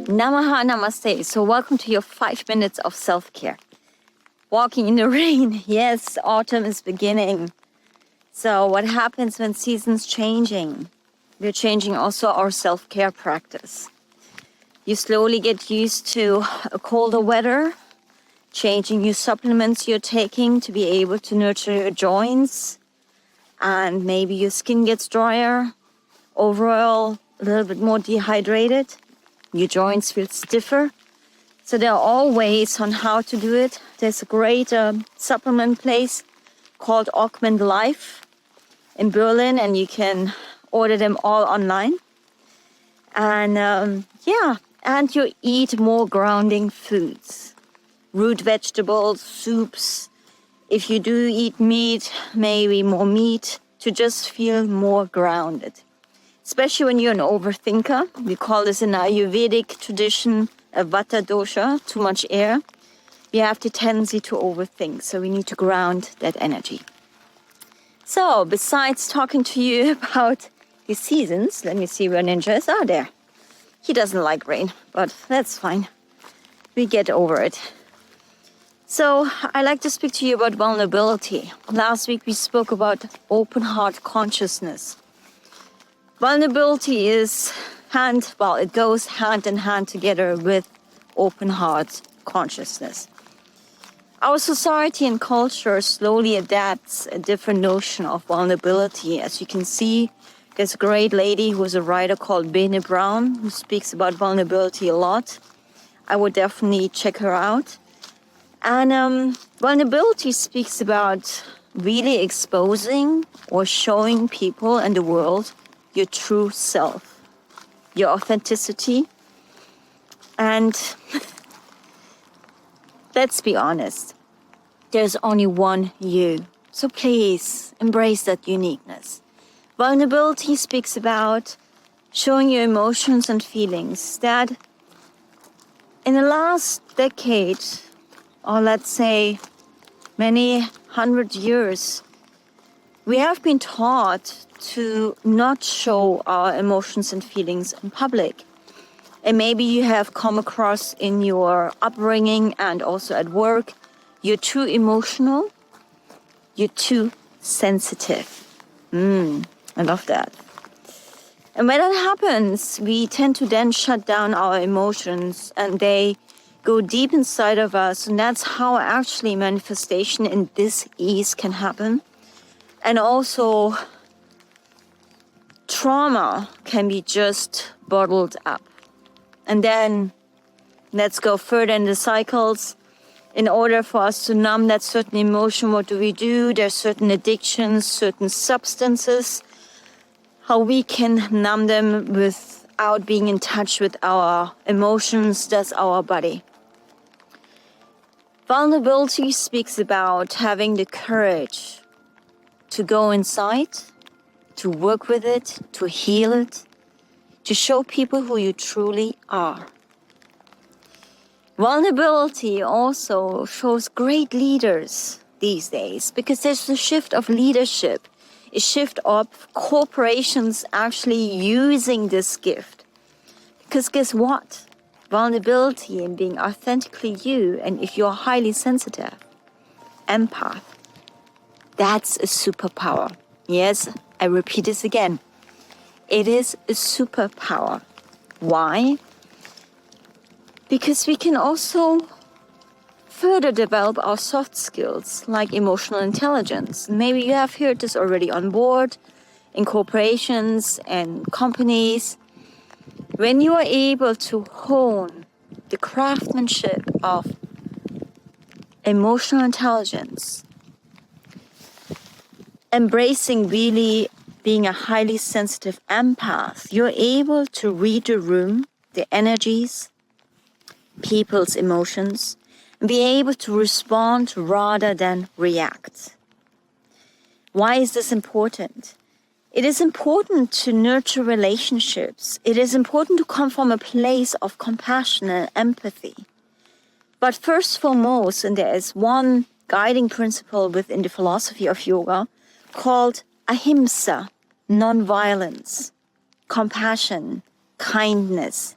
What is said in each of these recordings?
Namaha Namaste. So welcome to your 5 minutes of self-care. Walking in the rain. Yes, autumn is beginning. So what happens when seasons changing? We're changing also our self-care practice. You slowly get used to a colder weather, changing your supplements you're taking to be able to nurture your joints, and maybe your skin gets drier, overall a little bit more dehydrated, your joints feel stiffer. So there are all ways on how to do it. There's a great supplement place called Augment Life in Berlin, and you can order them all online. And and you eat more grounding foods, root vegetables, soups. If you do eat meat, maybe more meat to just feel more grounded. Especially when you're an overthinker. We call this in Ayurvedic tradition a Vata dosha, too much air. We have the tendency to overthink, so we need to ground that energy. So, besides talking to you about the seasons, let me see where Ninja is. There. He doesn't like rain, but that's fine. We get over it. So, I like to speak to you about vulnerability. Last week we spoke about open heart consciousness. Vulnerability it goes hand in hand together with open heart consciousness. Our society and culture slowly adapts a different notion of vulnerability. As you can see, there's a great lady who's a writer called Brené Brown who speaks about vulnerability a lot. I would definitely check her out. And vulnerability speaks about really exposing or showing people and the world your true self, your authenticity. And let's be honest, there's only one you. So please embrace that uniqueness. Vulnerability speaks about showing your emotions and feelings that in the last decade, or let's say many 100 years, we have been taught to not show our emotions and feelings in public. And maybe you have come across in your upbringing and also at work, you're too emotional, you're too sensitive. I love that. And when that happens, we tend to then shut down our emotions and they go deep inside of us. And that's how actually manifestation in dis-ease can happen. And also trauma can be just bottled up. And then let's go further in the cycles. In order for us to numb that certain emotion, what do? There's certain addictions, certain substances, how we can numb them without being in touch with our emotions, that's our body. Vulnerability speaks about having the courage to go inside, to work with it, to heal it, to show people who you truly are. Vulnerability also shows great leaders these days because there's a shift of leadership, a shift of corporations actually using this gift. Because guess what? Vulnerability and being authentically you, and if you're highly sensitive, empath, that's a superpower. Yes, I repeat this again. It is a superpower. Why? Because we can also further develop our soft skills like emotional intelligence. Maybe you have heard this already on board, in corporations and companies. When you are able to hone the craftsmanship of emotional intelligence, embracing really being a highly sensitive empath, you're able to read the room, the energies, people's emotions, and be able to respond rather than react. Why is this important? It is important to nurture relationships. It is important to come from a place of compassion and empathy. But first foremost, and there is one guiding principle within the philosophy of yoga called ahimsa, non-violence, compassion, kindness.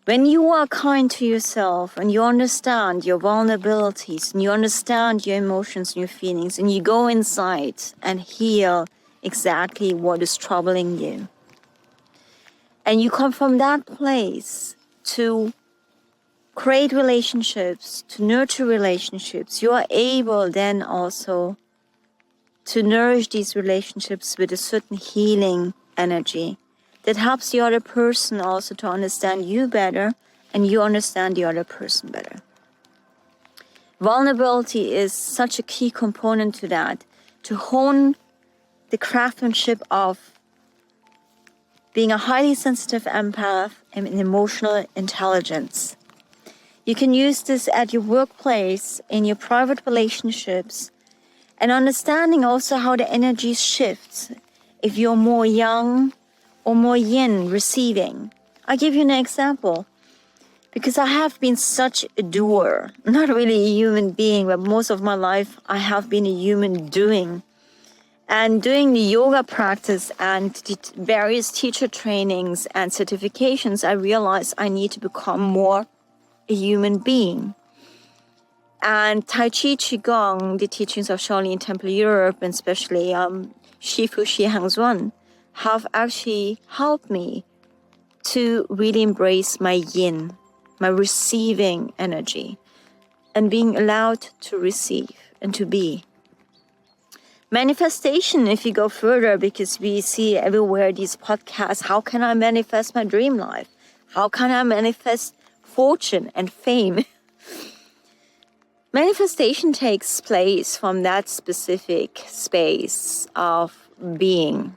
When you are kind to yourself and you understand your vulnerabilities and you understand your emotions and your feelings and you go inside and heal exactly what is troubling you, and you come from that place to create relationships, to nurture relationships, you are able then also to nourish these relationships with a certain healing energy that helps the other person also to understand you better and you understand the other person better. Vulnerability is such a key component to that, to hone the craftsmanship of being a highly sensitive empath and an emotional intelligence. You can use this at your workplace, in your private relationships, and understanding also how the energy shifts if you're more yang or more yin receiving. I'll give you an example. Because I have been such a doer, not really a human being, but most of my life I have been a human doing. And doing the yoga practice and the various teacher trainings and certifications, I realized I need to become more a human being. And Tai Chi, Qigong, the teachings of Shaolin Temple Europe, and especially Shifu Shi Hangzhuan, have actually helped me to really embrace my yin, my receiving energy, and being allowed to receive and to be. Manifestation, if you go further, because we see everywhere these podcasts, how can I manifest my dream life? How can I manifest fortune and fame? Manifestation takes place from that specific space of being,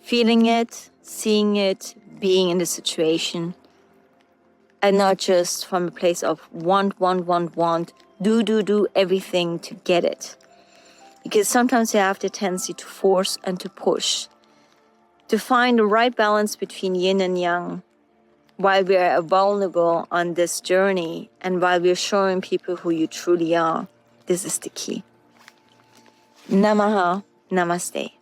feeling it, seeing it, being in the situation, and not just from a place of want, do everything to get it. Because sometimes you have the tendency to force and to push, to find the right balance between yin and yang, while we are vulnerable on this journey and while we are showing people who you truly are. This is the key. Namaha, namaste.